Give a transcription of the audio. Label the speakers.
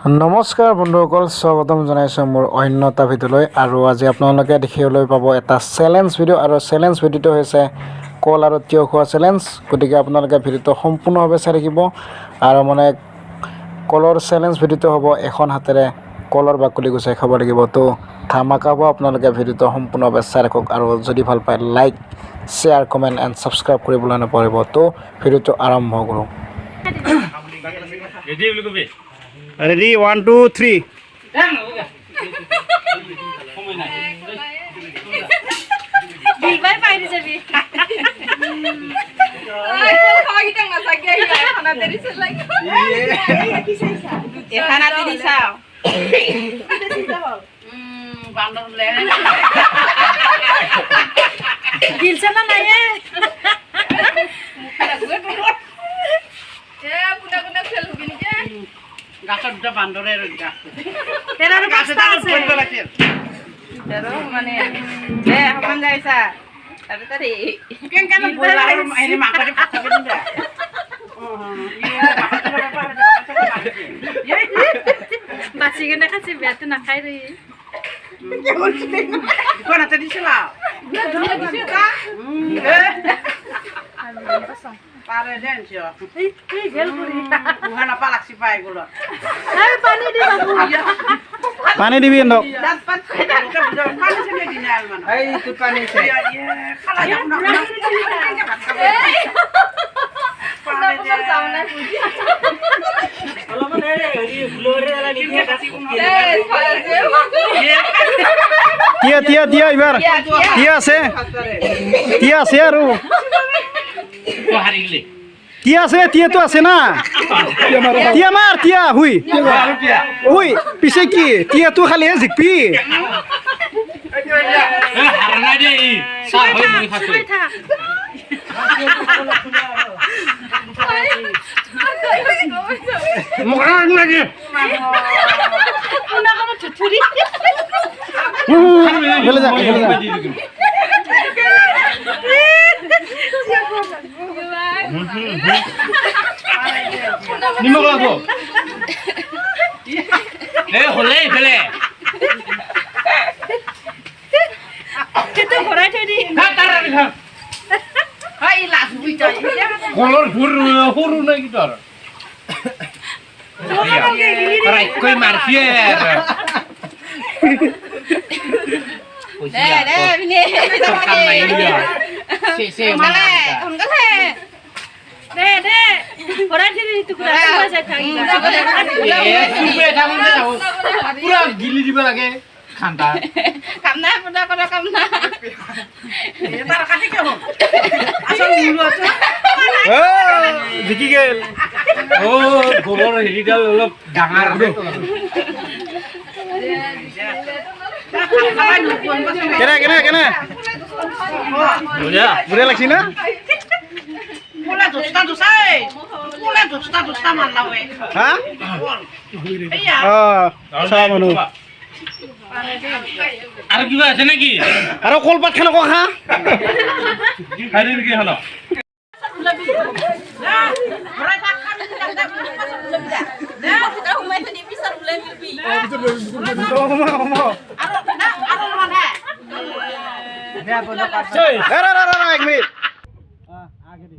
Speaker 1: नमस्कार बंधुসকল स्वागतम जनाइছো मोर अन्य এটা ভিডিওলৈ আৰু আজি আপোনালোকে দেখিবলৈ পাব এটা চ্যালেঞ্জ ভিডিও আৰু চ্যালেঞ্জ ভিডিওটো হৈছে কল আৰু তিয়হ খোৱা চ্যালেঞ্জ গতিকে আপোনালোকে ভিডিওটো সম্পূৰ্ণভাৱে চাই থাকিব আৰু মানে কলৰ চ্যালেঞ্জ ভিডিওটো হ'ব এখন হাতেৰে কলৰ বাকলি গুচাই খাব লাগিব তো ধামাকা হ'ব আপোনালোকে ভিডিওটো সম্পূৰ্ণভাৱে চাই ৰাখক আৰু যদি ভাল পায় like share comment and subscribe কৰিবলৈ নাপাহৰিব তো ভিডিওটো আৰম্ভ কৰো Ready 1 2 3
Speaker 2: Bilbai pairi jabi. Ai khagi tang na sakya hi khana teri se like. E khana teri sao. Bandar le. Gilsa na na ye. Puna khel hugini ke. গাছৰ দুটা বান্দৰে ৰগা তেৰাৰ পাঁচটা আছে তেৰো মানে দে সমান যাইছা আৰু তাৰি কেন কেন বলা এনে মাকৰি পাছাবে দিলা বাসি কেন খাসি বেতে না খাই রে কোন আতে দিছলা Pare dencio. Ih, gelpuri. Bukan apa laksi pai gulo. Ayo pani di babu.
Speaker 1: Pani di bindok.
Speaker 2: Dapat pani sini di nyal man.
Speaker 3: Ai ikut pani saya.
Speaker 2: Iya, iya. Kalau yang nak. Pare dencio sauna puji.
Speaker 3: Kalau mana ini blur lah ni dia kasih
Speaker 2: Eh, pare
Speaker 1: tia ibar. Tia আছে আৰু
Speaker 3: Kau hari ini.
Speaker 1: tia তো আছে না tia হুই পিছে কি tia তো খালি জিকপি
Speaker 3: Harana dia ini. Sampai ni satu. Mukan lagi.
Speaker 2: Una kono chuturi.
Speaker 1: গেলে যা
Speaker 3: Nimok lagu. Holeh bele.
Speaker 2: Kita korai tadi.
Speaker 3: Katar ni kan.
Speaker 2: Hai las bui chai.
Speaker 3: Kolor huru na gitu. Karai koi marfier.
Speaker 2: Deh, ini.
Speaker 3: Tekan main dia. Si.
Speaker 2: Mana? Enggak le. Deh. Korai tadi itu kurang apa saya kaki.
Speaker 3: Pura gili di belakang khanta.
Speaker 2: Kamna, pura kamna.
Speaker 3: Tar kasih ke ho. Asal dulu aja.
Speaker 1: জিকি গেল
Speaker 3: Oh, golor hili dal olop dangar deh.
Speaker 1: কেনে বুঢ়া লাগছি না
Speaker 2: Pula dosta mana we.
Speaker 1: হা
Speaker 2: Iya.
Speaker 1: চাহ মানুহ
Speaker 3: Ada juga ada lagi.
Speaker 1: আৰু কলপাত খান খা
Speaker 3: Ada lagi halo.
Speaker 2: Kita umai tadi bisa mulai mimpi.
Speaker 1: এক মিনিট আগে দি